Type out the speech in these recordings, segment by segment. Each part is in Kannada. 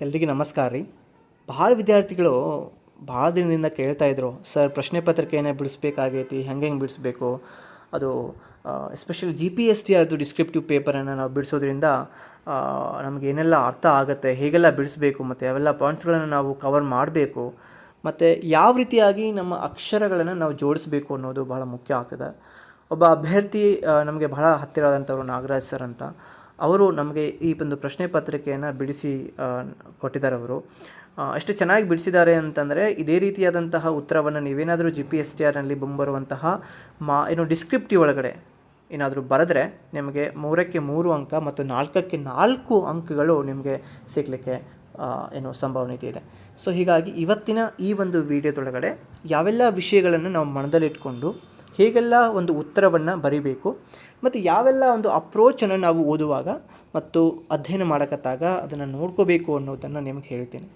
ಎಲ್ರಿಗೂ ನಮಸ್ಕಾರ ರೀ. ಭಾಳ ವಿದ್ಯಾರ್ಥಿಗಳು ಭಾಳ ದಿನದಿಂದ ಕೇಳ್ತಾಯಿದ್ರು, ಸರ್ ಪ್ರಶ್ನೆ ಪತ್ರಿಕೆಯನ್ನು ಬಿಡಿಸ್ಬೇಕಾಗೈತಿ, ಹೆಂಗೆ ಬಿಡಿಸ್ಬೇಕು, ಅದು ಎಸ್ಪೆಷಲಿ GPST ಅದು ಡಿಸ್ಕ್ರಿಪ್ಟಿವ್ ಪೇಪರನ್ನು ನಾವು ಬಿಡಿಸೋದ್ರಿಂದ ನಮಗೇನೆಲ್ಲ ಅರ್ಥ ಆಗುತ್ತೆ, ಹೇಗೆಲ್ಲ ಬಿಡಿಸ್ಬೇಕು, ಮತ್ತು ಯಾವೆಲ್ಲ ಪಾಯಿಂಟ್ಸ್ಗಳನ್ನು ನಾವು ಕವರ್ ಮಾಡಬೇಕು, ಮತ್ತು ಯಾವ ರೀತಿಯಾಗಿ ನಮ್ಮ ಅಕ್ಷರಗಳನ್ನು ನಾವು ಜೋಡಿಸ್ಬೇಕು ಅನ್ನೋದು ಭಾಳ ಮುಖ್ಯ ಆಗ್ತದೆ. ಒಬ್ಬ ಅಭ್ಯರ್ಥಿ ನಮಗೆ ಬಹಳ ಹತ್ತಿರವಾದಂಥವ್ರು ನಾಗರಾಜ್ ಸರ್ ಅಂತ, ಅವರು ನಮಗೆ ಈ ಒಂದು ಪ್ರಶ್ನೆ ಪತ್ರಿಕೆಯನ್ನು ಬಿಡಿಸಿ ಕೊಟ್ಟಿದ್ದಾರೆ. ಅವರು ಎಷ್ಟು ಚೆನ್ನಾಗಿ ಬಿಡಿಸಿದ್ದಾರೆ ಅಂತಂದರೆ, ಇದೇ ರೀತಿಯಾದಂತಹ ಉತ್ತರವನ್ನು ನೀವೇನಾದರೂ GPSTRನಲ್ಲಿ ಬಂಬರುವಂತಹ ಡಿಸ್ಕ್ರಿಪ್ಟಿವ್ ಒಳಗಡೆ ಏನಾದರೂ ಬರೆದ್ರೆ ನಿಮಗೆ 3ಕ್ಕೆ 3 ಅಂಕ ಮತ್ತು 4ಕ್ಕೆ 4 ಅಂಕಗಳು ನಿಮಗೆ ಸಿಗಲಿಕ್ಕೆ ಸಂಭಾವನೆ ಇದೆ. ಸೊ ಹೀಗಾಗಿ ಇವತ್ತಿನ ಈ ಒಂದು ವಿಡಿಯೋದೊಳಗಡೆ ಯಾವೆಲ್ಲ ವಿಷಯಗಳನ್ನು ನಾವು ಮನದಲ್ಲಿಟ್ಕೊಂಡು ಹೇಗೆಲ್ಲ ಒಂದು ಉತ್ತರವನ್ನು ಬರೀಬೇಕು ಮತ್ತು ಯಾವೆಲ್ಲ ಒಂದು ಅಪ್ರೋಚನ್ನು ನಾವು ಓದುವಾಗ ಮತ್ತು ಅಧ್ಯಯನ ಮಾಡಕತ್ತಾಗ ಅದನ್ನು ನೋಡ್ಕೋಬೇಕು ಅನ್ನೋದನ್ನು ನಿಮಗೆ ಹೇಳ್ತೀನಿ.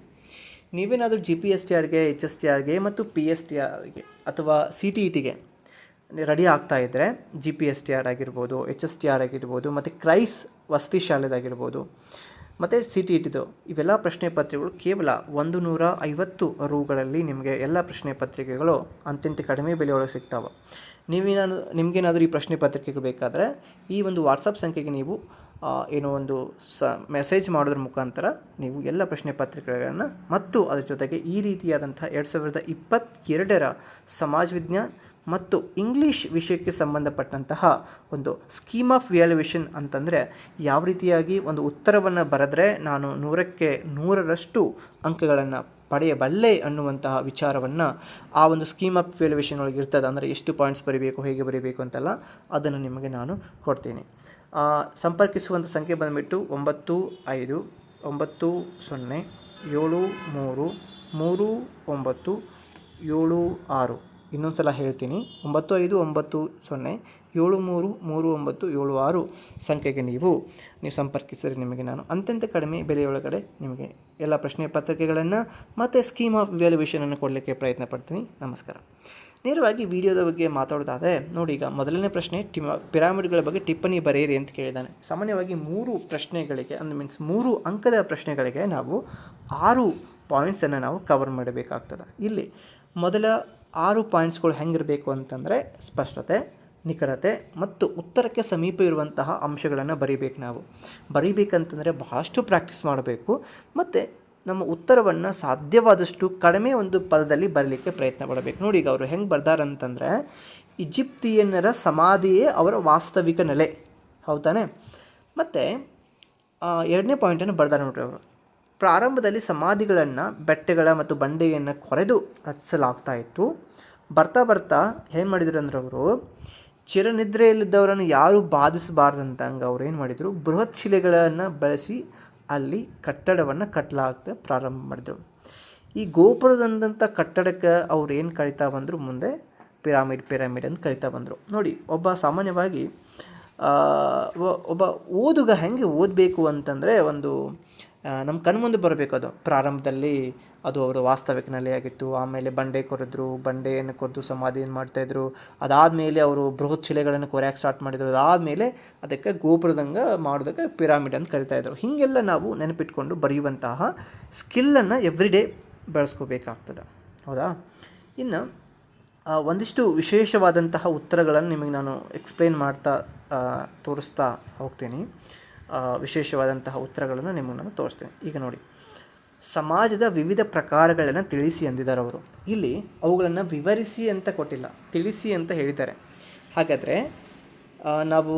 ನೀವೇನಾದರೂ GPSTRಗೆ, HSTRಗೆ ಮತ್ತು PSTRಗೆ ಅಥವಾ CTETಗೆ ರೆಡಿ ಆಗ್ತಾಯಿದ್ರೆ, GPSTR ಆಗಿರ್ಬೋದು, HSTR ಆಗಿರ್ಬೋದು, ಮತ್ತು ಕ್ರೈಸ್ ವಸತಿ ಶಾಲೆದಾಗಿರ್ಬೋದು, ಮತ್ತು CTETದು ಇವೆಲ್ಲ ಪ್ರಶ್ನೆ ಪತ್ರಿಕೆಗಳು ಕೇವಲ 150 ರೂಗಳಲ್ಲಿ ನಿಮಗೆ ಎಲ್ಲ ಪ್ರಶ್ನೆ ಪತ್ರಿಕೆಗಳು ಅತ್ಯಂತ ಕಡಿಮೆ ಬೆಲೆಯೊಳಗೆ ಸಿಗ್ತಾವೆ. ನಿಮಗೇನಾದರೂ ಈ ಪ್ರಶ್ನೆ ಪತ್ರಿಕೆಗಳು ಬೇಕಾದರೆ ಈ ಒಂದು ವಾಟ್ಸಪ್ ಸಂಖ್ಯೆಗೆ ನೀವು ಒಂದು ಮೆಸೇಜ್ ಮಾಡೋದ್ರ ಮುಖಾಂತರ ನೀವು ಎಲ್ಲ ಪ್ರಶ್ನೆ ಪತ್ರಿಕೆಗಳನ್ನು ಮತ್ತು ಅದರ ಜೊತೆಗೆ ಈ ರೀತಿಯಾದಂಥ 2022ರ ಸಮಾಜ ವಿಜ್ಞಾನ ಮತ್ತು ಇಂಗ್ಲೀಷ್ ವಿಷಯಕ್ಕೆ ಸಂಬಂಧಪಟ್ಟಂತಹ ಒಂದು ಸ್ಕೀಮ್ ಆಫ್ ವ್ಯಾಲ್ಯುವೇಷನ್ ಅಂತಂದರೆ ಯಾವ ರೀತಿಯಾಗಿ ಒಂದು ಉತ್ತರವನ್ನು ಬರೆದ್ರೆ ನಾನು 100ಕ್ಕೆ 100ರಷ್ಟು ಅಂಕಗಳನ್ನು ಪಡೆಯಬಲ್ಲೆ ಅನ್ನುವಂತಹ ವಿಚಾರವನ್ನು ಆ ಒಂದು ಸ್ಕೀಮ್ ಆಫ್ ವ್ಯಾಲ್ಯುವೇಷನ್ ಒಳಗೆ ಇರ್ತದೆ. ಅಂದರೆ ಎಷ್ಟು ಪಾಯಿಂಟ್ಸ್ ಬರೀಬೇಕು, ಹೇಗೆ ಬರೀಬೇಕು ಅಂತೆಲ್ಲ ಅದನ್ನು ನಿಮಗೆ ನಾನು ಕೊಡ್ತೀನಿ. ಸಂಪರ್ಕಿಸುವಂಥ ಸಂಖ್ಯೆ ಬಂದುಬಿಟ್ಟು 9590733976. ಇನ್ನೊಂದು ಸಲ ಹೇಳ್ತೀನಿ, 9590733976 ಸಂಖ್ಯೆಗೆ ನೀವು ಸಂಪರ್ಕಿಸಿದರೆ ನಿಮಗೆ ನಾನು ಅತ್ಯಂತ ಕಡಿಮೆ ಬೆಲೆಯೊಳಗಡೆ ನಿಮಗೆ ಎಲ್ಲ ಪ್ರಶ್ನೆ ಪತ್ರಿಕೆಗಳನ್ನು ಮತ್ತು ಸ್ಕೀಮ್ ಆಫ್ ವ್ಯಾಲ್ಯುವೇಷನನ್ನು ಕೊಡಲಿಕ್ಕೆ ಪ್ರಯತ್ನ ಪಡ್ತೀನಿ. ನಮಸ್ಕಾರ. ನೇರವಾಗಿ ವಿಡಿಯೋದ ಬಗ್ಗೆ ಮಾತಾಡೋದಾದರೆ ನೋಡಿ, ಈಗ ಮೊದಲನೇ ಪ್ರಶ್ನೆ ಪಿರಾಮಿಡ್ಗಳ ಬಗ್ಗೆ ಟಿಪ್ಪಣಿ ಬರೆಯಿರಿ ಅಂತ ಕೇಳಿದ್ದಾನೆ. ಸಾಮಾನ್ಯವಾಗಿ 3 ಪ್ರಶ್ನೆಗಳಿಗೆ ಮೀನ್ಸ್ 3 ಅಂಕದ ಪ್ರಶ್ನೆಗಳಿಗೆ ನಾವು 6 ಪಾಯಿಂಟ್ಸನ್ನು ನಾವು ಕವರ್ ಮಾಡಬೇಕಾಗ್ತದೆ. ಇಲ್ಲಿ ಮೊದಲ 6 ಪಾಯಿಂಟ್ಸ್ಗಳು ಹೆಂಗಿರಬೇಕು ಅಂತಂದರೆ ಸ್ಪಷ್ಟತೆ, ನಿಖರತೆ ಮತ್ತು ಉತ್ತರಕ್ಕೆ ಸಮೀಪ ಇರುವಂತಹ ಅಂಶಗಳನ್ನು ಬರೀಬೇಕು. ನಾವು ಬರೀಬೇಕಂತಂದರೆ ಬಹಳಷ್ಟು ಪ್ರಾಕ್ಟೀಸ್ ಮಾಡಬೇಕು ಮತ್ತು ನಮ್ಮ ಉತ್ತರವನ್ನು ಸಾಧ್ಯವಾದಷ್ಟು ಕಡಿಮೆ ಒಂದು ಪದದಲ್ಲಿ ಬರಲಿಕ್ಕೆ ಪ್ರಯತ್ನ ಪಡಬೇಕು. ನೋಡಿ, ಈಗ ಅವರು ಹೆಂಗೆ ಬರ್ದಾರಂತಂದರೆ, ಈಜಿಪ್ತಿಯನ್ನರ ಸಮಾಧಿಯೇ ಅವರ ವಾಸ್ತವಿಕ ನೆಲೆ, ಹೌದಾನೆ. ಮತ್ತು 2ನೇ ಪಾಯಿಂಟನ್ನು ಬರ್ದಾರೆ ನೋಡ್ರಿ ಅವರು. ಪ್ರಾರಂಭದಲ್ಲಿ ಸಮಾಧಿಗಳನ್ನು ಬೆಟ್ಟಗಳ ಮತ್ತು ಬಂಡೆಯನ್ನು ಕೊರೆದು ರಚಿಸಲಾಗ್ತಾ ಇತ್ತು. ಬರ್ತಾ ಬರ್ತಾ ಏನು ಮಾಡಿದ್ರು ಅಂದ್ರೆ ಅವರು ಚಿರನಿದ್ರೆಯಲ್ಲಿದ್ದವರನ್ನು ಯಾರು ಬಾಧಿಸಬಾರ್ದಂತಂಗೆ ಅವ್ರು ಏನು ಮಾಡಿದರು, ಬೃಹತ್ ಶಿಲೆಗಳನ್ನು ಬಳಸಿ ಅಲ್ಲಿ ಕಟ್ಟಡವನ್ನು ಕಟ್ಟಲಾಗ್ತಾ ಪ್ರಾರಂಭ ಮಾಡಿದರು. ಈ ಗೋಪುರದಂಥ ಕಟ್ಟಡಕ್ಕೆ ಅವ್ರು ಏನು ಕರಿತಾ ಬಂದರು, ಮುಂದೆ ಪಿರಾಮಿಡ್ ಅಂತ ಕರಿತಾ ಬಂದರು. ನೋಡಿ, ಸಾಮಾನ್ಯವಾಗಿ ಒಬ್ಬ ಓದುಗ ಹೆಂಗೆ ಓದಬೇಕು ಅಂತಂದರೆ, ನಮ್ಮ ಕಣ್ಮುಂದೆ ಬರಬೇಕು. ಅದು ಪ್ರಾರಂಭದಲ್ಲಿ ಅದು ಅವರ ವಾಸ್ತವಿಕ ನೆಲೆಯಾಗಿತ್ತು. ಆಮೇಲೆ ಬಂಡೆಯನ್ನು ಕೊರೆದು ಸಮಾಧಿಯನ್ನು ಮಾಡ್ತಾಯಿದ್ರು. ಅದಾದಮೇಲೆ ಅವರು ಬೃಹತ್ ಶಿಲೆಗಳನ್ನು ಕೊರೆಯೋಕ್ಕೆ ಸ್ಟಾರ್ಟ್ ಮಾಡಿದರು. ಅದಾದಮೇಲೆ ಅದಕ್ಕೆ ಗೋಪುರದಂಗೆ ಮಾಡೋದಕ್ಕೆ ಪಿರಾಮಿಡ್ ಅಂತ ಕರಿತಾಯಿದ್ರು. ಹೀಗೆಲ್ಲ ನಾವು ನೆನಪಿಟ್ಕೊಂಡು ಬರೆಯುವಂತಹ ಸ್ಕಿಲ್ಲನ್ನು ಎವ್ರಿಡೇ ಬೆಳೆಸ್ಕೋಬೇಕಾಗ್ತದೆ, ಹೌದಾ. ಇನ್ನು ಒಂದಿಷ್ಟು ವಿಶೇಷವಾದಂತಹ ಉತ್ತರಗಳನ್ನು ನಿಮಗೆ ನಾನು ಎಕ್ಸ್ಪ್ಲೇನ್ ಮಾಡ್ತಾ ತೋರಿಸ್ತಾ ಹೋಗ್ತೀನಿ. ವಿಶೇಷವಾದಂತಹ ಉತ್ತರಗಳನ್ನು ನಿಮಗೆ ನಾನು ತೋರಿಸ್ತೇನೆ. ಈಗ ನೋಡಿ, ಸಮಾಜದ ವಿವಿಧ ಪ್ರಕಾರಗಳನ್ನು ತಿಳಿಸಿ ಅಂದಿದ್ದಾರೆ ಅವರು. ಇಲ್ಲಿ ಅವುಗಳನ್ನು ವಿವರಿಸಿ ಅಂತ ಕೊಟ್ಟಿಲ್ಲ, ತಿಳಿಸಿ ಅಂತ ಹೇಳಿದ್ದಾರೆ. ಹಾಗಾದರೆ ನಾವು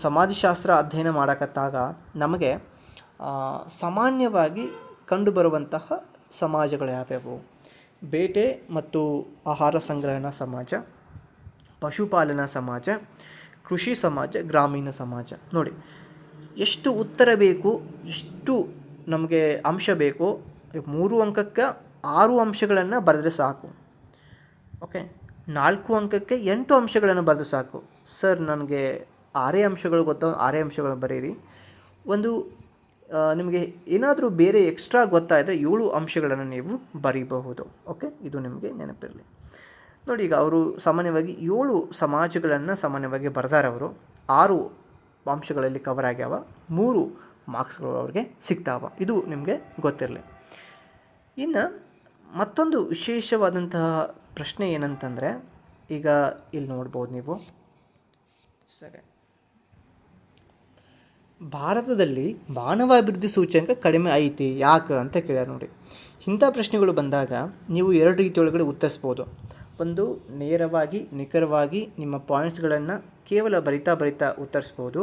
ಸಮಾಜಶಾಸ್ತ್ರ ಅಧ್ಯಯನ ಮಾಡಕತ್ತಾಗ ನಮಗೆ ಸಾಮಾನ್ಯವಾಗಿ ಕಂಡುಬರುವಂತಹ ಸಮಾಜಗಳು ಯಾವ್ಯಾವು? ಬೇಟೆ ಮತ್ತು ಆಹಾರ ಸಂಗ್ರಹಣಾ ಸಮಾಜ, ಪಶುಪಾಲನಾ ಸಮಾಜ, ಕೃಷಿ ಸಮಾಜ, ಗ್ರಾಮೀಣ ಸಮಾಜ. ನೋಡಿ, ಎಷ್ಟು ಉತ್ತರ ಬೇಕು, ಎಷ್ಟು ನಮಗೆ ಅಂಶ ಬೇಕು. 3 ಅಂಕಕ್ಕೆ 6 ಅಂಶಗಳನ್ನು ಬರೆದ್ರೆ ಸಾಕು. ಓಕೆ, 4 ಅಂಕಕ್ಕೆ 8 ಅಂಶಗಳನ್ನು ಬರೆದ್ರೆ ಸಾಕು. ಸರ್ ನನಗೆ 6 ಅಂಶಗಳು ಗೊತ್ತಾವ, 6 ಅಂಶಗಳನ್ನು ಬರೀರಿ. ನಿಮಗೆ ಏನಾದರೂ ಬೇರೆ ಎಕ್ಸ್ಟ್ರಾ ಗೊತ್ತಾಯಿದ್ರೆ 7 ಅಂಶಗಳನ್ನು ನೀವು ಬರೀಬಹುದು. ಓಕೆ, ಇದು ನಿಮಗೆ ನೆನಪಿರಲಿ. ನೋಡಿ, ಈಗ ಅವರು ಸಾಮಾನ್ಯವಾಗಿ 7 ಸಮಾಜಗಳನ್ನು ಸಾಮಾನ್ಯವಾಗಿ ಬರೆದಾರೆ ಅವರು. 6 ಅಂಶಗಳಲ್ಲಿ ಕವರ್ ಆಗ್ಯಾವ, 3 ಮಾರ್ಕ್ಸ್ಗಳು ಅವ್ರಿಗೆ ಸಿಗ್ತಾವ. ಇದು ನಿಮಗೆ ಗೊತ್ತಿರಲಿ. ಇನ್ನು ಮತ್ತೊಂದು ವಿಶೇಷವಾದಂತಹ ಪ್ರಶ್ನೆ ಏನಂತಂದರೆ, ಈಗ ಇಲ್ಲಿ ನೋಡ್ಬೋದು ನೀವು, ಸರಿ, ಭಾರತದಲ್ಲಿ ಮಾನವ ಅಭಿವೃದ್ಧಿ ಸೂಚ್ಯಂಕ ಕಡಿಮೆ ಐತಿ ಯಾಕೆ ಅಂತ ಕೇಳ್ಯಾರ ನೋಡಿ. ಇಂಥ ಪ್ರಶ್ನೆಗಳು ಬಂದಾಗ ನೀವು 2 ರೀತಿಯೊಳಗಡೆ ಉತ್ತರಿಸ್ಬೋದು. ಒಂದು, ನೇರವಾಗಿ ನಿಖರವಾಗಿ ನಿಮ್ಮ ಪಾಯಿಂಟ್ಸ್ಗಳನ್ನು ಕೇವಲ ಬರಿತಾ ಉತ್ತರಿಸ್ಬೋದು.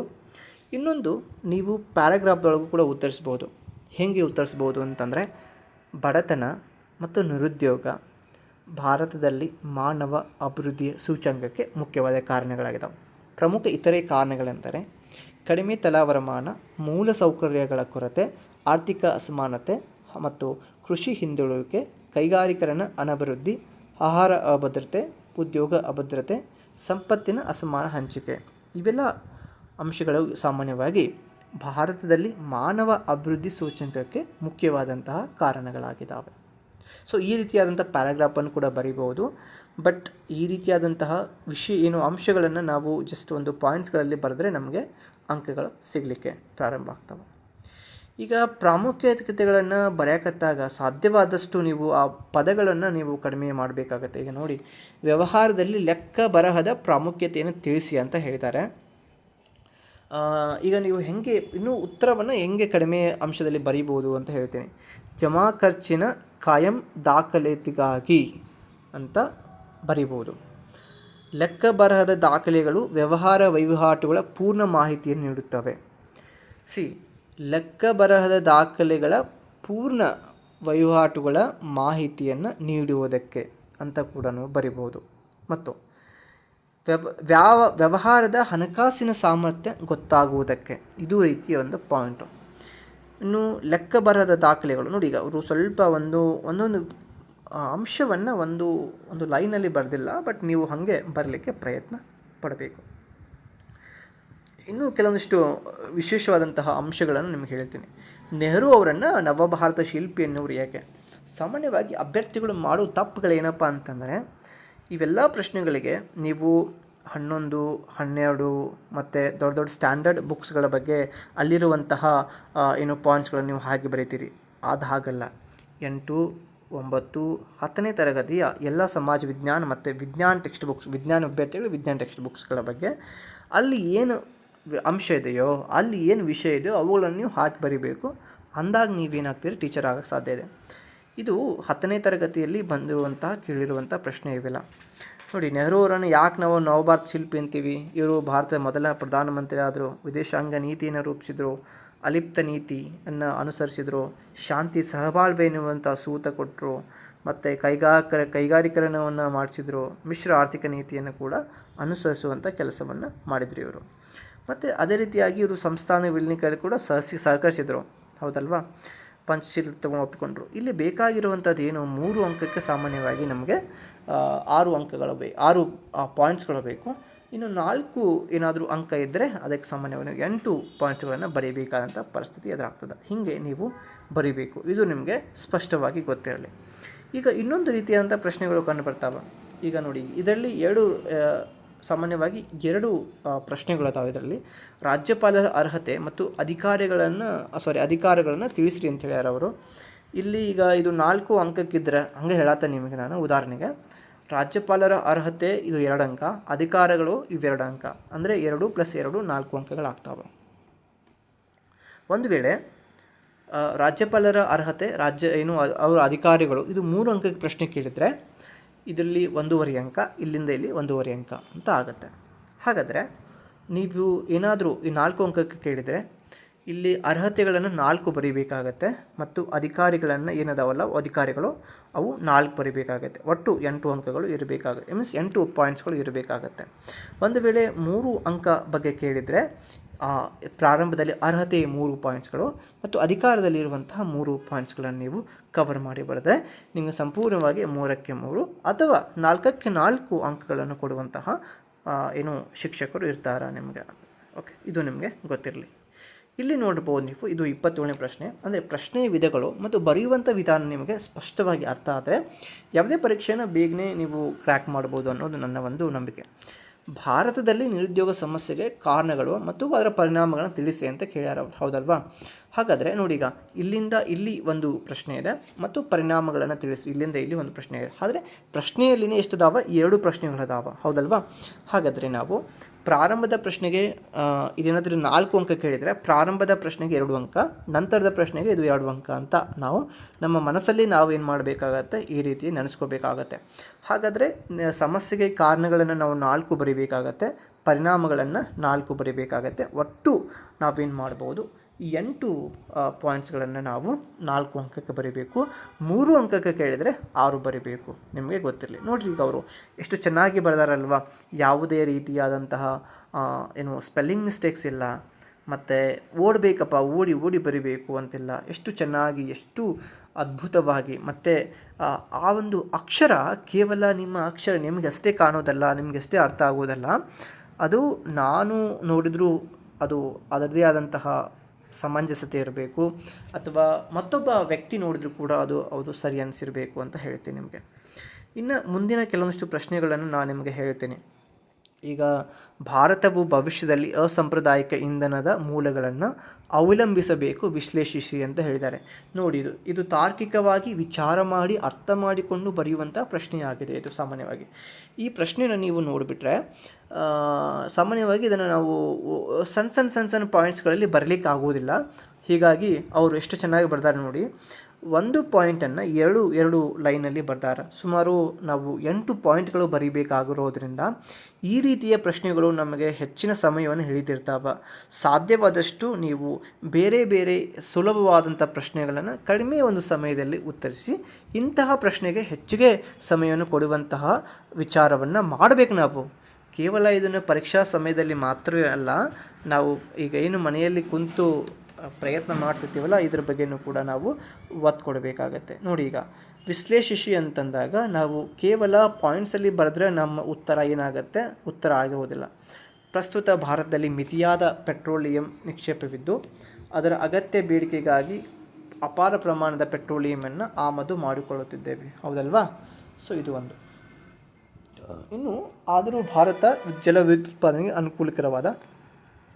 ಇನ್ನೊಂದು, ನೀವು ಪ್ಯಾರಾಗ್ರಾಫ್ದೊಳಗೂ ಕೂಡ ಉತ್ತರಿಸ್ಬೋದು. ಹೇಗೆ ಉತ್ತರಿಸ್ಬೋದು ಅಂತಂದರೆ, ಬಡತನ ಮತ್ತು ನಿರುದ್ಯೋಗ ಭಾರತದಲ್ಲಿ ಮಾನವ ಅಭಿವೃದ್ಧಿಯ ಸೂಚ್ಯಂಕಕ್ಕೆ ಮುಖ್ಯವಾದ ಕಾರಣಗಳಾಗಿದ್ದಾವೆ. ಪ್ರಮುಖ ಇತರೆ ಕಾರಣಗಳೆಂದರೆ ಕಡಿಮೆ ತಲಾವರಮಾನ, ಮೂಲ ಸೌಕರ್ಯಗಳ ಕೊರತೆ, ಆರ್ಥಿಕ ಅಸಮಾನತೆ ಮತ್ತು ಕೃಷಿ ಹಿಂದುಳುವಿಕೆ, ಕೈಗಾರಿಕರಣ ಅನಭಿವೃದ್ಧಿ, ಆಹಾರ ಅಭದ್ರತೆ, ಉದ್ಯೋಗ ಅಭದ್ರತೆ, ಸಂಪತ್ತಿನ ಅಸಮಾನ ಹಂಚಿಕೆ. ಇವೆಲ್ಲ ಅಂಶಗಳು ಸಾಮಾನ್ಯವಾಗಿ ಭಾರತದಲ್ಲಿ ಮಾನವ ಅಭಿವೃದ್ಧಿ ಸೂಚ್ಯಂಕಕ್ಕೆ ಮುಖ್ಯವಾದಂತಹ ಕಾರಣಗಳಾಗಿದ್ದಾವೆ. ಸೊ ಈ ರೀತಿಯಾದಂಥ ಪ್ಯಾರಾಗ್ರಾಫನ್ನು ಕೂಡ ಬರೀಬಹುದು. ಬಟ್ ಈ ರೀತಿಯಾದಂತಹ ಅಂಶಗಳನ್ನು ನಾವು ಜಸ್ಟ್ ಒಂದು ಪಾಯಿಂಟ್ಸ್ಗಳಲ್ಲಿ ಬರೆದ್ರೆ ನಮಗೆ ಅಂಕಗಳು ಸಿಗಲಿಕ್ಕೆ ಪ್ರಾರಂಭ ಆಗ್ತವೆ. ಈಗ ಪ್ರಾಮುಖ್ಯತೆಗಳನ್ನು ಬರೆಯಕತ್ತಾಗ ಸಾಧ್ಯವಾದಷ್ಟು ನೀವು ಆ ಪದಗಳನ್ನು ನೀವು ಕಡಿಮೆ ಮಾಡಬೇಕಾಗತ್ತೆ. ಈಗ ನೋಡಿ, ವ್ಯವಹಾರದಲ್ಲಿ ಲೆಕ್ಕ ಬರಹದ ಪ್ರಾಮುಖ್ಯತೆಯನ್ನು ತಿಳಿಸಿ ಅಂತ ಹೇಳಿದ್ದಾರೆ. ಈಗ ನೀವು ಇನ್ನೂ ಉತ್ತರವನ್ನು ಹೆಂಗೆ ಕಡಿಮೆ ಅಂಶದಲ್ಲಿ ಬರೀಬೋದು ಅಂತ ಹೇಳ್ತೀನಿ. ಜಮಾ ಖರ್ಚಿನ ಕಾಯಂ ದಾಖಲೆತಿಗಾಗಿ ಅಂತ ಬರೀಬೋದು. ಲೆಕ್ಕ ಬರಹದ ದಾಖಲೆಗಳು ವ್ಯವಹಾರ ವಹಿವಾಟುಗಳ ಪೂರ್ಣ ಮಾಹಿತಿಯನ್ನು ನೀಡುತ್ತವೆ. ಲೆಕ್ಕ ಬರಹದ ದಾಖಲೆಗಳ ಪೂರ್ಣ ವಹಿವಾಟುಗಳ ಮಾಹಿತಿಯನ್ನು ನೀಡುವುದಕ್ಕೆ ಅಂತ ಕೂಡ ಬರಿಬೋದು. ಮತ್ತು ವ್ಯವಹಾರದ ಹಣಕಾಸಿನ ಸಾಮರ್ಥ್ಯ ಗೊತ್ತಾಗುವುದಕ್ಕೆ, ಇದು ರೀತಿಯ ಒಂದು ಪಾಯಿಂಟು. ಇನ್ನು ಲೆಕ್ಕ ಬರಹದ ದಾಖಲೆಗಳು ನೋಡಿ, ಈಗ ಅವರು ಸ್ವಲ್ಪ ಒಂದೊಂದು ಅಂಶವನ್ನು ಒಂದು ಲೈನಲ್ಲಿ ಬರೆದಿಲ್ಲ, ಬಟ್ ನೀವು ಹಾಗೆ ಬರಲಿಕ್ಕೆ ಪ್ರಯತ್ನ ಪಡಬೇಕು. ಇನ್ನೂ ಕೆಲವೊಂದಿಷ್ಟು ವಿಶೇಷವಾದಂತಹ ಅಂಶಗಳನ್ನು ನಿಮಗೆ ಹೇಳ್ತೀನಿ. ನೆಹರು ಅವರನ್ನು ನವಭಾರತ ಶಿಲ್ಪಿ ಎನ್ನುವರು ಯಾಕೆ? ಸಾಮಾನ್ಯವಾಗಿ ಅಭ್ಯರ್ಥಿಗಳು ಮಾಡೋ ತಪ್ಪುಗಳೇನಪ್ಪ ಅಂತಂದರೆ, ಇವೆಲ್ಲ ಪ್ರಶ್ನೆಗಳಿಗೆ ನೀವು 11, 12 ಮತ್ತು ದೊಡ್ಡ ಸ್ಟ್ಯಾಂಡರ್ಡ್ ಬುಕ್ಸ್ಗಳ ಬಗ್ಗೆ ಅಲ್ಲಿರುವಂತಹ ಪಾಯಿಂಟ್ಸ್ಗಳನ್ನು ನೀವು ಹಾಗೆ ಬರೀತೀರಿ. ಅದು ಹಾಗಲ್ಲ. 8, 9, 10ನೇ ತರಗತಿಯ ಎಲ್ಲ ಸಮಾಜ ವಿಜ್ಞಾನ ಮತ್ತು ವಿಜ್ಞಾನ ಟೆಕ್ಸ್ಟ್ ಬುಕ್ಸ್, ವಿಜ್ಞಾನ ಅಭ್ಯರ್ಥಿಗಳು ವಿಜ್ಞಾನ ಟೆಕ್ಸ್ಟ್ ಬುಕ್ಸ್ಗಳ ಬಗ್ಗೆ ಅಲ್ಲಿ ಏನು ಅಂಶ ಇದೆಯೋ, ಅಲ್ಲಿ ಏನು ವಿಷಯ ಇದೆಯೋ ಅವುಗಳನ್ನು ನೀವು ಹಾಕಿ ಬರೀಬೇಕು. ಅಂದಾಗ ನೀವೇನಾಗ್ತೀರಿ, ಟೀಚರ್ ಆಗೋಕ್ಕೆ ಸಾಧ್ಯ ಇದೆ. ಇದು 10ನೇ ತರಗತಿಯಲ್ಲಿ ಕೇಳಿರುವಂಥ ಪ್ರಶ್ನೆ ಇವೆಲ್ಲ. ನೋಡಿ, ನೆಹರು ಅವರನ್ನು ಯಾಕೆ ನಾವು ನವಭಾರತ ಶಿಲ್ಪಿ ಅಂತೀವಿ? ಇವರು ಭಾರತದ ಮೊದಲ ಪ್ರಧಾನಮಂತ್ರಿ ಆದರು, ವಿದೇಶಾಂಗ ನೀತಿಯನ್ನು ರೂಪಿಸಿದರು, ಅಲಿಪ್ತ ನೀತಿಯನ್ನು ಅನುಸರಿಸಿದರು, ಶಾಂತಿ ಸಹಬಾಳ್ವೆ ಎನ್ನುವಂಥ ಸೂತ್ರ ಕೊಟ್ಟರು, ಮತ್ತು ಕೈಗಾರಿಕರಣವನ್ನು ಮಾಡಿಸಿದರು, ಮಿಶ್ರ ಆರ್ಥಿಕ ನೀತಿಯನ್ನು ಕೂಡ ಅನುಸರಿಸುವಂಥ ಕೆಲಸವನ್ನು ಮಾಡಿದರು ಇವರು. ಮತ್ತು ಅದೇ ರೀತಿಯಾಗಿ ಇವರು ಸಂಸ್ಥಾನ ವಿಲೀನಕ್ಕೆ ಕೂಡ ಸಹಕರಿಸಿದರು, ಹೌದಲ್ವಾ? ಪಂಚಶೀಲ ಒಪ್ಪಿಕೊಂಡ್ರು. ಇಲ್ಲಿ ಬೇಕಾಗಿರುವಂಥದ್ದು ಏನು? 3 ಅಂಕಕ್ಕೆ ಸಾಮಾನ್ಯವಾಗಿ ನಮಗೆ 6 ಪಾಯಿಂಟ್ಸ್ಗಳು ಬೇಕು. ಇನ್ನು 4 ಏನಾದರೂ ಅಂಕ ಇದ್ದರೆ ಅದಕ್ಕೆ ಸಾಮಾನ್ಯವಾಗಿ 8 ಪಾಯಿಂಟ್ಸ್ಗಳನ್ನು ಬರೀಬೇಕಾದಂಥ ಪರಿಸ್ಥಿತಿ ಎದುರಾಗ್ತದೆ. ಹೀಗೆ ನೀವು ಬರೀಬೇಕು. ಇದು ನಿಮಗೆ ಸ್ಪಷ್ಟವಾಗಿ ಗೊತ್ತಿರಲಿ. ಈಗ ಇನ್ನೊಂದು ರೀತಿಯಾದಂಥ ಪ್ರಶ್ನೆಗಳು ಕಂಡು ಬರ್ತಾವೆ. ಈಗ ನೋಡಿ, ಇದರಲ್ಲಿ ಸಾಮಾನ್ಯವಾಗಿ 2 ಪ್ರಶ್ನೆಗಳಿದಾವೆ. ಇದರಲ್ಲಿ ರಾಜ್ಯಪಾಲರ ಅರ್ಹತೆ ಮತ್ತು ಅಧಿಕಾರಗಳನ್ನು ತಿಳಿಸ್ರಿ ಅಂತ ಹೇಳ್ಯಾರ ಅವರು. ಇಲ್ಲಿ ಈಗ ಇದು 4 ಅಂಕಕ್ಕಿದ್ರೆ ಹಂಗೆ ಹೇಳತ್ತ ನಿಮಗೆ ನಾನು. ಉದಾಹರಣೆಗೆ, ರಾಜ್ಯಪಾಲರ ಅರ್ಹತೆ ಇದು 2 ಅಂಕ, ಅಧಿಕಾರಗಳು ಇವು 2 ಅಂಕ, ಅಂದರೆ 2 + 2 4 ಅಂಕಗಳಾಗ್ತವೆ. ಒಂದು ವೇಳೆ ರಾಜ್ಯಪಾಲರ ಅರ್ಹತೆ ಅವರ ಅಧಿಕಾರಿಗಳು ಇದು 3 ಅಂಕಕ್ಕೆ ಪ್ರಶ್ನೆ ಕೇಳಿದರೆ ಇದರಲ್ಲಿ 1.5 ಅಂಕ, ಇಲ್ಲಿಂದ ಇಲ್ಲಿ 1.5 ಅಂಕ ಅಂತ ಆಗುತ್ತೆ. ಹಾಗಾದರೆ ನೀವು ಏನಾದರೂ ಈ 4 ಅಂಕಕ್ಕೆ ಕೇಳಿದರೆ ಇಲ್ಲಿ ಅರ್ಹತೆಗಳನ್ನು 4 ಬರೀಬೇಕಾಗತ್ತೆ, ಮತ್ತು ಅಧಿಕಾರಿಗಳನ್ನು ಅಧಿಕಾರಿಗಳು ಅವು 4 ಬರೀಬೇಕಾಗತ್ತೆ. ಒಟ್ಟು 8 ಅಂಕಗಳು ಇರಬೇಕಾಗುತ್ತೆ. ಮೀನ್ಸ್ 8 ಪಾಯಿಂಟ್ಸ್ಗಳು ಇರಬೇಕಾಗತ್ತೆ. ಒಂದು ವೇಳೆ 3 ಅಂಕ ಬಗ್ಗೆ ಕೇಳಿದರೆ ಪ್ರಾರಂಭದಲ್ಲಿ ಅರ್ಹತೆ 3 ಪಾಯಿಂಟ್ಸ್ಗಳು ಮತ್ತು ಅಧಿಕಾರದಲ್ಲಿರುವಂತಹ 3 ಪಾಯಿಂಟ್ಸ್ಗಳನ್ನು ನೀವು ಕವರ್ ಮಾಡಿ ಬರೆದರೆ ನಿಮಗೆ ಸಂಪೂರ್ಣವಾಗಿ 3ಕ್ಕೆ 3 ಅಥವಾ 4ಕ್ಕೆ 4 ಅಂಕಗಳನ್ನು ಕೊಡುವಂತಹ ಶಿಕ್ಷಕರು ಇರ್ತಾರೆ ನಿಮಗೆ. ಓಕೆ, ಇದು ನಿಮಗೆ ಗೊತ್ತಿರಲಿ. ಇಲ್ಲಿ ನೋಡ್ಬೋದು ನೀವು, ಇದು 27ನೇ ಪ್ರಶ್ನೆ. ಅಂದರೆ ಪ್ರಶ್ನೆಯ ವಿಧಗಳು ಮತ್ತು ಬರೆಯುವಂಥ ವಿಧಾನ ನಿಮಗೆ ಸ್ಪಷ್ಟವಾಗಿ ಅರ್ಥ ಆದರೆ ಯಾವುದೇ ಪರೀಕ್ಷೆಯನ್ನು ಬೇಗನೆ ನೀವು ಕ್ರ್ಯಾಕ್ ಮಾಡ್ಬೋದು ಅನ್ನೋದು ನನ್ನ ಒಂದು ನಂಬಿಕೆ. ಭಾರತದಲ್ಲಿ ನಿರುದ್ಯೋಗ ಸಮಸ್ಯೆಗೆ ಕಾರಣಗಳು ಮತ್ತು ಅದರ ಪರಿಣಾಮಗಳನ್ನು ತಿಳಿಸಿ ಅಂತ ಕೇಳ್ಯಾರ ಅವ್ರು, ಹೌದಲ್ವಾ? ಹಾಗಾದರೆ ನೋಡಿ, ಈಗ ಇಲ್ಲಿಂದ ಇಲ್ಲಿ ಒಂದು ಪ್ರಶ್ನೆ ಇದೆ ಮತ್ತು ಪರಿಣಾಮಗಳನ್ನು ತಿಳಿಸಿ, ಇಲ್ಲಿಂದ ಇಲ್ಲಿ ಒಂದು ಪ್ರಶ್ನೆ ಇದೆ. ಆದರೆ ಪ್ರಶ್ನೆಯಲ್ಲಿನೇ ಎಷ್ಟದಾವ? 2 ಪ್ರಶ್ನೆಗಳದಾವ, ಹೌದಲ್ವಾ? ಹಾಗಾದರೆ ನಾವು ಪ್ರಾರಂಭದ ಪ್ರಶ್ನೆಗೆ ಇದೇನಾದರೂ 4 ಅಂಕ ಕೇಳಿದರೆ ಪ್ರಾರಂಭದ ಪ್ರಶ್ನೆಗೆ 2 ಅಂಕ, ನಂತರದ ಪ್ರಶ್ನೆಗೆ ಇದು 2 ಅಂಕ ಅಂತ ನಾವು ನಮ್ಮ ಮನಸ್ಸಲ್ಲಿ ನಾವು ಏನು ಮಾಡಬೇಕಾಗತ್ತೆ, ಈ ರೀತಿ ನೆನೆಸ್ಕೋಬೇಕಾಗತ್ತೆ. ಹಾಗಾದರೆ ಸಮಸ್ಯೆಗೆ ಕಾರಣಗಳನ್ನು ನಾವು 4 ಬರಿಬೇಕಾಗತ್ತೆ, ಪರಿಣಾಮಗಳನ್ನು 4 ಬರಿಬೇಕಾಗತ್ತೆ. ಒಟ್ಟು ನಾವೇನು ಮಾಡ್ಬೋದು, 8 ಪಾಯಿಂಟ್ಸ್ಗಳನ್ನು ನಾವು 4 ಅಂಕಕ್ಕೆ ಬರೀಬೇಕು. 3 ಅಂಕಕ್ಕೆ ಕೇಳಿದರೆ 6 ಬರೀಬೇಕು. ನಿಮಗೆ ಗೊತ್ತಿರಲಿ. ನೋಡಿರಿ, ಈಗ ಅವರು ಎಷ್ಟು ಚೆನ್ನಾಗಿ ಬರೆದಾರಲ್ವ. ಯಾವುದೇ ರೀತಿಯಾದಂತಹ ಸ್ಪೆಲ್ಲಿಂಗ್ ಮಿಸ್ಟೇಕ್ಸ್ ಇಲ್ಲ, ಮತ್ತು ಓಡಬೇಕಪ್ಪ ಓಡಿ ಬರಿಬೇಕು ಅಂತಿಲ್ಲ. ಎಷ್ಟು ಚೆನ್ನಾಗಿ, ಎಷ್ಟು ಅದ್ಭುತವಾಗಿ, ಮತ್ತು ಆ ಒಂದು ಅಕ್ಷರ ಕೇವಲ ನಿಮ್ಮ ಅಕ್ಷರ ನಿಮಗಷ್ಟೇ ಕಾಣೋದಲ್ಲ, ನಿಮಗಷ್ಟೇ ಅರ್ಥ ಆಗೋದಲ್ಲ, ಅದು ನಾನು ನೋಡಿದರೂ ಅದು ಅದರದೇ ಆದಂತಹ ಸಮಂಜಸತೆ ಇರಬೇಕು, ಅಥವಾ ಮತ್ತೊಬ್ಬ ವ್ಯಕ್ತಿ ನೋಡಿದರೂ ಕೂಡ ಅದು ಸರಿ ಅನಿಸಿರಬೇಕು ಅಂತ ಹೇಳ್ತೀನಿ ನಿಮಗೆ. ಇನ್ನು ಮುಂದಿನ ಕೆಲವೊಂದಿಷ್ಟು ಪ್ರಶ್ನೆಗಳನ್ನು ನಾನು ನಿಮಗೆ ಹೇಳ್ತೀನಿ. ಈಗ ಭಾರತವು ಭವಿಷ್ಯದಲ್ಲಿ ಅಸಾಂಪ್ರದಾಯಿಕ ಇಂಧನದ ಮೂಲಗಳನ್ನು ಅವಲಂಬಿಸಬೇಕು, ವಿಶ್ಲೇಷಿಸಿ ಅಂತ ಹೇಳಿದ್ದಾರೆ. ನೋಡಿ, ಇದು ತಾರ್ಕಿಕವಾಗಿ ವಿಚಾರ ಮಾಡಿ ಅರ್ಥ ಮಾಡಿಕೊಂಡು ಬರೆಯುವಂಥ ಪ್ರಶ್ನೆಯಾಗಿದೆ ಇದು. ಸಾಮಾನ್ಯವಾಗಿ ಈ ಪ್ರಶ್ನೆಯನ್ನು ನೀವು ನೋಡಿಬಿಟ್ರೆ, ಸಾಮಾನ್ಯವಾಗಿ ಇದನ್ನು ನಾವು ಸಣ್ಣ ಪಾಯಿಂಟ್ಸ್ಗಳಲ್ಲಿ ಬರಲಿಕ್ಕೆ ಆಗೋದಿಲ್ಲ. ಹೀಗಾಗಿ ಅವರು ಎಷ್ಟು ಚೆನ್ನಾಗಿ ಬರ್ತಾರೆ ನೋಡಿ. ಒಂದು ಪಾಯಿಂಟನ್ನು ಎರಡು ಲೈನಲ್ಲಿ ಬರ್ತಾರೆ. ಸುಮಾರು ನಾವು 8 ಪಾಯಿಂಟ್ಗಳು ಬರೀಬೇಕಾಗಿರೋದ್ರಿಂದ ಈ ರೀತಿಯ ಪ್ರಶ್ನೆಗಳು ನಮಗೆ ಹೆಚ್ಚಿನ ಸಮಯವನ್ನು ಹಿಡಿದಿರ್ತಾವೆ. ಸಾಧ್ಯವಾದಷ್ಟು ನೀವು ಬೇರೆ ಬೇರೆ ಸುಲಭವಾದಂಥ ಪ್ರಶ್ನೆಗಳನ್ನು ಕಡಿಮೆ ಒಂದು ಸಮಯದಲ್ಲಿ ಉತ್ತರಿಸಿ ಇಂತಹ ಪ್ರಶ್ನೆಗೆ ಹೆಚ್ಚಿಗೆ ಸಮಯವನ್ನು ಕೊಡುವಂತಹ ವಿಚಾರವನ್ನು ಮಾಡಬೇಕು ನಾವು. ಕೇವಲ ಇದನ್ನು ಪರೀಕ್ಷಾ ಸಮಯದಲ್ಲಿ ಮಾತ್ರವೇ ಅಲ್ಲ, ನಾವು ಈಗ ಏನು ಮನೆಯಲ್ಲಿ ಕುಂತು ಪ್ರಯತ್ನ ಮಾಡ್ತಿರ್ತೀವಲ್ಲ, ಇದ್ರ ಬಗ್ಗೆಯೂ ಕೂಡ ನಾವು ಒತ್ತು ಕೊಡಬೇಕಾಗತ್ತೆ. ನೋಡಿ, ಈಗ ವಿಶ್ಲೇಷಿಸಿ ಅಂತಂದಾಗ ನಾವು ಕೇವಲ ಪಾಯಿಂಟ್ಸಲ್ಲಿ ಬರೆದ್ರೆ ನಮ್ಮ ಉತ್ತರ ಏನಾಗುತ್ತೆ, ಉತ್ತರ ಆಗುವುದಿಲ್ಲ. ಪ್ರಸ್ತುತ ಭಾರತದಲ್ಲಿ ಮಿತಿಯಾದ ಪೆಟ್ರೋಲಿಯಂ ನಿಕ್ಷೇಪವಿದ್ದು ಅದರ ಅಗತ್ಯ ಬೇಡಿಕೆಗಾಗಿ ಅಪಾರ ಪ್ರಮಾಣದ ಪೆಟ್ರೋಲಿಯಮನ್ನು ಆಮದು ಮಾಡಿಕೊಳ್ಳುತ್ತಿದ್ದೇವೆ, ಹೌದಲ್ವಾ? ಸೊ ಇದು ಒಂದು. ಇನ್ನು ಆದರೂ ಭಾರತ ಜಲವಿದ್ಯುತ್ ಉತ್ಪಾದನೆಗೆ ಅನುಕೂಲಕರವಾದ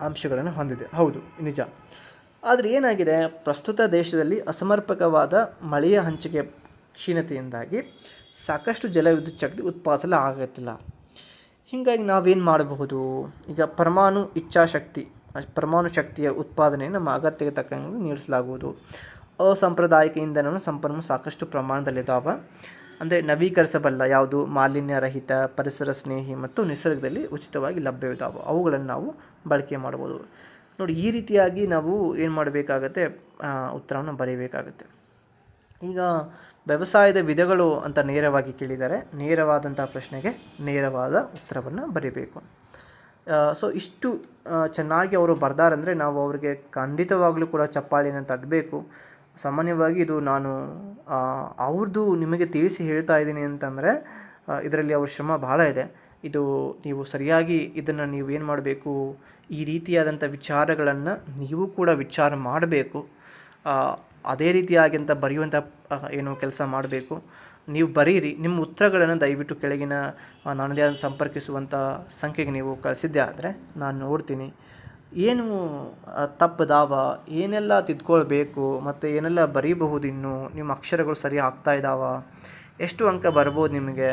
ಅಂಶಗಳನ್ನು ಹೊಂದಿದೆ, ಹೌದು, ನಿಜ. ಆದರೆ ಏನಾಗಿದೆ, ಪ್ರಸ್ತುತ ದೇಶದಲ್ಲಿ ಅಸಮರ್ಪಕವಾದ ಮಳೆಯ ಹಂಚಿಕೆ ಕ್ಷೀಣತೆಯಿಂದಾಗಿ ಸಾಕಷ್ಟು ಜಲವಿದ್ಯುತ್ ಶಕ್ತಿ ಉತ್ಪಾದಿಸಲು ಆಗುತ್ತಿಲ್ಲ. ಹೀಗಾಗಿ ನಾವೇನು ಮಾಡಬಹುದು, ಈಗ ಪರಮಾಣು ಶಕ್ತಿಯ ಉತ್ಪಾದನೆಯನ್ನು ನಮ್ಮ ಅಗತ್ಯಕ್ಕೆ ತಕ್ಕಂಗೆ ನೀಡಿಸಲಾಗುವುದು. ಅಸಾಂಪ್ರದಾಯಿಕ ಇಂಧನವನ್ನು ಸಂಪನ್ಮೂಲ ಸಾಕಷ್ಟು ಪ್ರಮಾಣದಲ್ಲಿದ್ದಾವೆ. ಅಂದರೆ ನವೀಕರಿಸಬಲ್ಲ, ಯಾವುದು ಮಾಲಿನ್ಯ ರಹಿತ, ಪರಿಸರ ಸ್ನೇಹಿ ಮತ್ತು ನಿಸರ್ಗದಲ್ಲಿ ಉಚಿತವಾಗಿ ಲಭ್ಯವಿದ್ದಾವೆ, ಅವುಗಳನ್ನು ನಾವು ಬಳಕೆ ಮಾಡ್ಬೋದು. ನೋಡಿ, ಈ ರೀತಿಯಾಗಿ ನಾವು ಏನು ಮಾಡಬೇಕಾಗತ್ತೆ, ಉತ್ತರವನ್ನು ಬರೀಬೇಕಾಗತ್ತೆ. ಈಗ ವ್ಯವಸಾಯದ ವಿಧಗಳು ಅಂತ ನೇರವಾಗಿ ಕೇಳಿದ್ದಾರೆ. ನೇರವಾದಂಥ ಪ್ರಶ್ನೆಗೆ ನೇರವಾದ ಉತ್ತರವನ್ನು ಬರೀಬೇಕು. ಸೊ ಇಷ್ಟು ಚೆನ್ನಾಗಿ ಅವರು ಬರ್ದಾರಂದರೆ ನಾವು ಅವರಿಗೆ ಖಂಡಿತವಾಗಲೂ ಕೂಡ ಚಪ್ಪಾಳಿಯನ್ನು ತಟ್ಟಬೇಕು. ಸಾಮಾನ್ಯವಾಗಿ ಇದು ನಾನು ಅವ್ರದ್ದು ನಿಮಗೆ ತಿಳಿಸಿ ಹೇಳ್ತಾ ಇದ್ದೀನಿ ಅಂತಂದರೆ ಇದರಲ್ಲಿ ಅವ್ರ ಶ್ರಮ ಬಹಳ ಇದೆ. ಇದು ನೀವು ಸರಿಯಾಗಿ ಇದನ್ನು ನೀವು ಏನು ಮಾಡಬೇಕು, ಈ ರೀತಿಯಾದಂಥ ವಿಚಾರಗಳನ್ನು ನೀವು ಕೂಡ ವಿಚಾರ ಮಾಡಬೇಕು. ಅದೇ ರೀತಿಯಾಗಿಂತ ಬರೆಯುವಂಥ ಕೆಲಸ ಮಾಡಬೇಕು. ನೀವು ಬರೀರಿ, ನಿಮ್ಮ ಉತ್ತರಗಳನ್ನು ದಯವಿಟ್ಟು ಕೆಳಗಿನ ನನ್ನದೇ ಸಂಪರ್ಕಿಸುವಂಥ ಸಂಖ್ಯೆಗೆ ನೀವು ಕಳಿಸಿದ್ದೆ ಆದರೆ ನಾನು ನೋಡ್ತೀನಿ ಏನು ತಪ್ಪದಾವ, ಏನೆಲ್ಲ ತಿದ್ಕೊಳ್ಬೇಕು, ಮತ್ತು ಏನೆಲ್ಲ ಬರೀಬಹುದು, ಇನ್ನೂ ನಿಮ್ಮ ಅಕ್ಷರಗಳು ಸರಿ ಆಗ್ತಾ ಇದ್ದಾವ, ಎಷ್ಟು ಅಂಕ ಬರ್ಬೋದು ನಿಮಗೆ,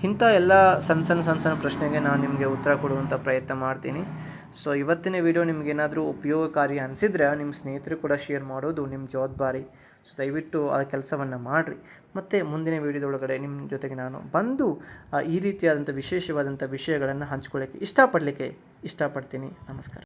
ಇಂಥ ಎಲ್ಲ ಸಣ್ಣ ಪ್ರಶ್ನೆಗೆ ನಾನು ನಿಮಗೆ ಉತ್ತರ ಕೊಡುವಂಥ ಪ್ರಯತ್ನ ಮಾಡ್ತೀನಿ. ಸೊ ಇವತ್ತಿನ ವಿಡಿಯೋ ನಿಮಗೇನಾದರೂ ಉಪಯೋಗಕಾರಿ ಅನಿಸಿದರೆ ನಿಮ್ಮ ಸ್ನೇಹಿತರು ಕೂಡ ಶೇರ್ ಮಾಡೋದು ನಿಮ್ಮ ಜವಾಬ್ದಾರಿ. ಸೊ ದಯವಿಟ್ಟು ಆ ಕೆಲಸವನ್ನು ಮಾಡಿರಿ. ಮತ್ತು ಮುಂದಿನ ವಿಡಿಯೋದೊಳಗಡೆ ನಿಮ್ಮ ಜೊತೆಗೆ ನಾನು ಬಂದು ಈ ರೀತಿಯಾದಂಥ ವಿಶೇಷವಾದಂಥ ವಿಷಯಗಳನ್ನು ಹಂಚ್ಕೊಳ್ಳೋಕ್ಕೆ ಇಷ್ಟಪಡ್ತೀನಿ. ನಮಸ್ಕಾರ.